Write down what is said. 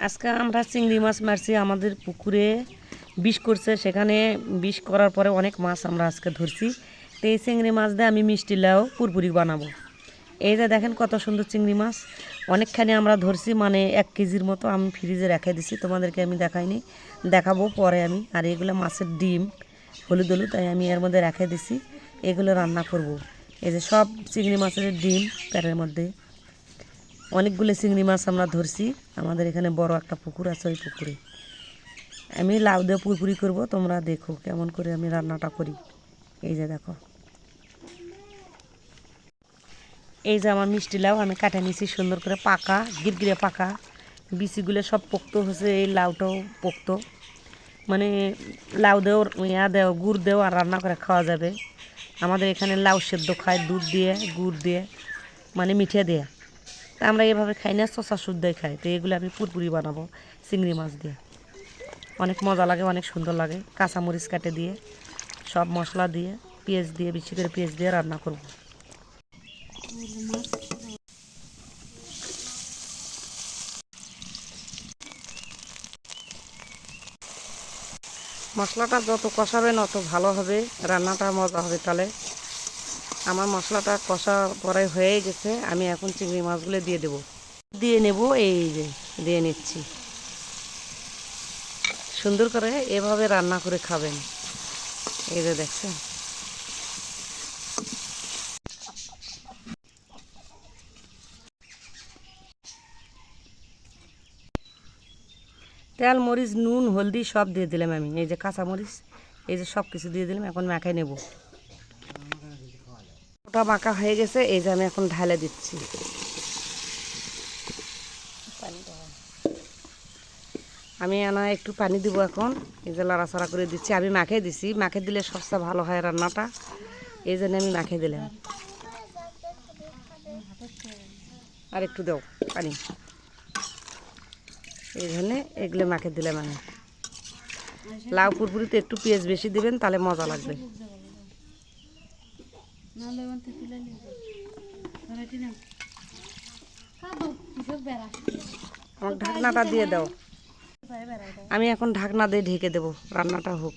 আজকে আমরা চিংড়ি মাছ মারছি আমাদের পুকুরে, বিষ করছে, সেখানে বিষ করার পরে অনেক মাছ আমরা আজকে ধরছি। তো এই চিংড়ি মাছ দিয়ে আমি মিষ্টি লাউ পুরপুরি বানাবো। এই যে দেখেন কত সুন্দর চিংড়ি মাছ, অনেকখানি আমরা ধরছি, মানে 1 কেজির মতো আমি ফ্রিজে রেখে দিছি, তোমাদেরকে আমি দেখাইনি, দেখাবো পরে আমি। আর এগুলো মাছের ডিম হলুদ হলুদ, তাই আমি এর মধ্যে রেখে দিছি, এগুলো রান্না করব। এই যে সব চিংড়ি মাছের ডিম প্যারের মধ্যে, অনেকগুলো চিংড়ি মাছ আমরা ধরছি। আমাদের এখানে বড় একটা পুকুর আছে, ওই পুকুরে আমি লাউ দিয়ে পুরপুরি করব। তোমরা দেখো কেমন করে আমি রান্নাটা করি। এই যে দেখো, এই যে আমার মিষ্টি লাউ আমি কাটে নিয়েছি সুন্দর করে, পাকা গিরগিরে পাকা, বিচিগুলো সব পোক্ত হয়েছে, এই লাউটাও পোক্ত। মানে লাউ দেও ইয়া দেও গুড় দেও আর রান্না করে খাওয়া যাবে। আমাদের এখানে লাউ সেদ্ধ খায় দুধ দিয়ে গুড় দিয়ে, মানে মিঠে দিয়ে। তা আমরা এভাবে খাই না, শশা শুদ্ধই খাই। তো এগুলো আমি পুরপুরি বানাবো চিংড়ি মাছ দিয়ে, অনেক মজা লাগে, অনেক সুন্দর লাগে। কাঁচামরিচ কাটে দিয়ে, সব মশলা দিয়ে, পেঁয়াজ দিয়ে, বেশি করে পেঁয়াজ দিয়ে রান্না করব। মশলাটা যত কষাবেন অত ভালো হবে, রান্নাটা মজা হবে। তাহলে আমার মশলাটা কষা পরে হয়ে গেছে, আমি এখন চিংড়ি মাছগুলো দিয়ে দেব, দিয়ে নেব। এই যে দিয়ে নিচ্ছি, সুন্দর করে এভাবে রান্না করে খাবেন। এই যে দেখছেন, তেল মরিচ নুন হলদি সব দিয়ে দিলাম আমি। এই যে কাঁচামরিচ, এই যে সব কিছু দিয়ে দিলাম, এখন মাখাই নেব। ওটা মাখা হয়ে গেছে, এই যে আমি এখন ঢালে দিচ্ছি। আমি একটু পানি দিব এখন। এই যে লাড়াচাড়া করে দিচ্ছি, আমি মাখে দিছি, মাখে দিলে সবচেয়ে ভালো হয় রান্নাটা, এই জন্য আমি মাখে দিলাম। আর একটু দাও পানি, এই জন্য এগুলো মাখে দিলাম আমি। লাউ পুরপুরিতে একটু পেঁয়াজ বেশি দিবেন, তাহলে মজা লাগবে। আমার ঢাকনাটা দিয়ে দাও, আমি এখন ঢাকনা দিয়ে ঢেকে দেবো, রান্নাটা হোক।